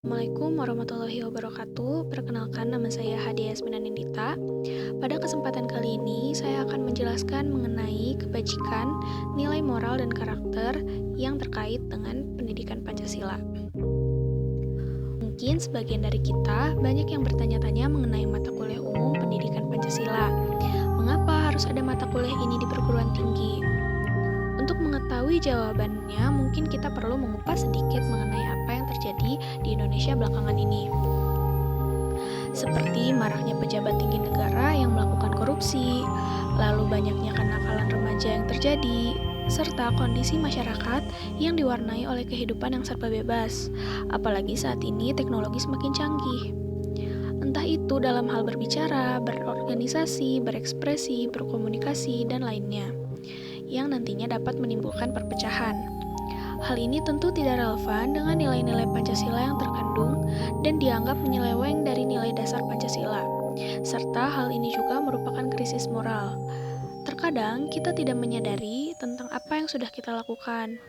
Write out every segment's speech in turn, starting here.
Assalamualaikum warahmatullahi wabarakatuh. Perkenalkan, nama saya Hadia Yasmina Nindita. Pada kesempatan kali ini, saya akan menjelaskan mengenai kebajikan, nilai moral dan karakter yang terkait dengan pendidikan Pancasila. Mungkin sebagian dari kita banyak yang bertanya-tanya mengenai mata kuliah umum pendidikan Pancasila. Mengapa harus ada mata kuliah ini di perguruan tinggi? Untuk mengetahui jawabannya, mungkin kita perlu mengupas sedikit mengenai apa yang terjadi di Indonesia belakangan ini. Seperti maraknya pejabat tinggi negara yang melakukan korupsi, lalu banyaknya kenakalan remaja yang terjadi, serta kondisi masyarakat yang diwarnai oleh kehidupan yang serba bebas, apalagi saat ini teknologi semakin canggih. Entah itu dalam hal berbicara, berorganisasi, berekspresi, berkomunikasi, dan lainnya, yang nantinya dapat menimbulkan perpecahan. Hal ini tentu tidak relevan dengan nilai-nilai Pancasila yang terkandung dan dianggap menyeleweng dari nilai dasar Pancasila, serta hal ini juga merupakan krisis moral. Terkadang kita tidak menyadari tentang apa yang sudah kita lakukan.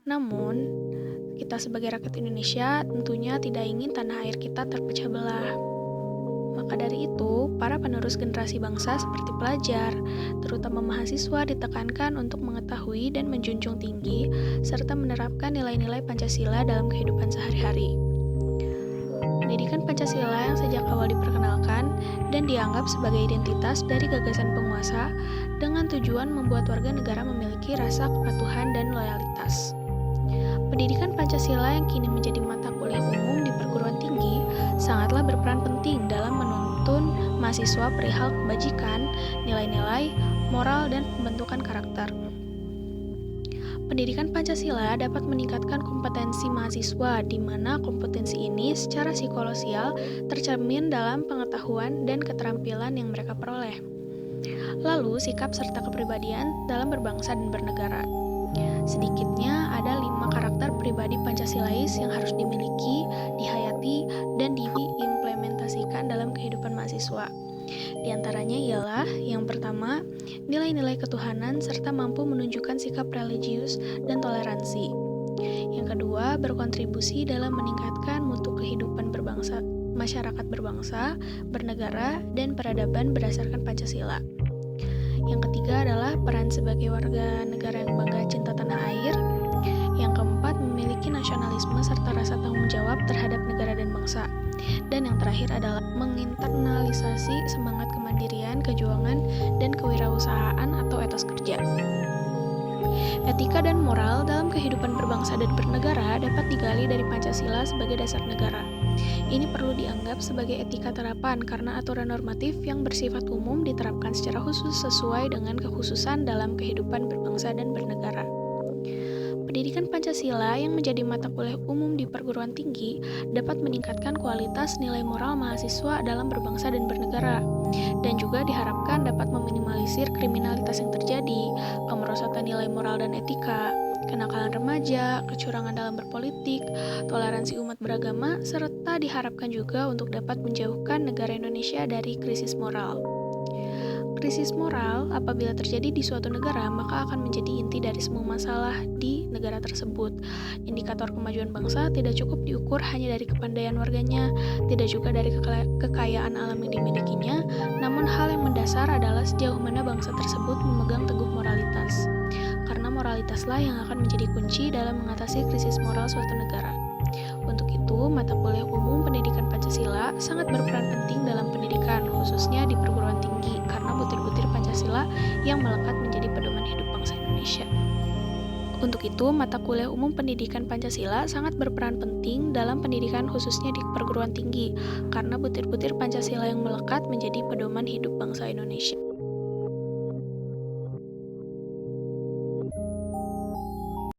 Namun, kita sebagai rakyat Indonesia tentunya tidak ingin tanah air kita terpecah belah. Maka dari itu, para penerus generasi bangsa seperti pelajar, terutama mahasiswa, ditekankan untuk mengetahui dan menjunjung tinggi, serta menerapkan nilai-nilai Pancasila dalam kehidupan sehari-hari. Pendidikan Pancasila yang sejak awal diperkenalkan dan dianggap sebagai identitas dari gagasan penguasa dengan tujuan membuat warga negara memiliki rasa kepatuhan dan loyalitas. Pendidikan Pancasila yang kini menjadi mata kuliah umum di perguruan tinggi sangatlah berperan penting dalam menuntun mahasiswa perihal kebajikan, nilai-nilai, moral, dan pembentukan karakter. Pendidikan Pancasila dapat meningkatkan kompetensi mahasiswa, di mana kompetensi ini secara psikososial tercermin dalam pengetahuan dan keterampilan yang mereka peroleh. Lalu, sikap serta kepribadian dalam berbangsa dan bernegara. Sedikitnya ada 5 karakter pribadi Pancasilais yang harus dimiliki, dihayati, dan diimplementasikan dalam kehidupan mahasiswa. Di antaranya ialah yang pertama, nilai-nilai ketuhanan serta mampu menunjukkan sikap religius dan toleransi. Yang kedua, berkontribusi dalam meningkatkan mutu kehidupan berbangsa, masyarakat berbangsa, bernegara, dan peradaban berdasarkan Pancasila. Yang ketiga adalah peran sebagai warga negara yang bangga cinta tanah air. Yang keempat, memiliki nasionalisme serta rasa tanggung jawab terhadap negara dan bangsa. Dan yang terakhir adalah menginternalisasi semangat kemandirian, kejuangan, dan kewirausahaan atau etos kerja. Etika dan moral dalam kehidupan berbangsa dan bernegara dapat digali dari Pancasila sebagai dasar negara. Ini perlu dianggap sebagai etika terapan karena aturan normatif yang bersifat umum diterapkan secara khusus sesuai dengan kekhususan dalam kehidupan berbangsa dan bernegara. Pendidikan Pancasila yang menjadi mata kuliah umum di perguruan tinggi dapat meningkatkan kualitas nilai moral mahasiswa dalam berbangsa dan bernegara, dan juga diharapkan dapat meminimalisir kriminalitas yang terjadi, kemerosotan nilai moral dan etika, kenakalan remaja, kecurangan dalam berpolitik, toleransi umat beragama, serta diharapkan juga untuk dapat menjauhkan negara Indonesia dari krisis moral. Krisis moral apabila terjadi di suatu negara maka akan menjadi inti dari semua masalah di negara tersebut. Indikator kemajuan bangsa tidak cukup diukur hanya dari kepandaian warganya, tidak juga dari kekayaan alam yang dimilikinya, namun hal yang mendasar adalah sejauh mana bangsa tersebut memegang teguh moralitas. Karena moralitaslah yang akan menjadi kunci dalam mengatasi krisis moral suatu negara. Untuk itu, mata kuliah umum pendidikan Pancasila sangat berperan penting dalam pendidikan, khususnya di perguruan tinggi, karena butir-butir Pancasila yang melekat menjadi pedoman hidup bangsa Indonesia. Untuk itu, mata kuliah umum pendidikan Pancasila sangat berperan penting dalam pendidikan khususnya di perguruan tinggi, karena butir-butir Pancasila yang melekat menjadi pedoman hidup bangsa Indonesia.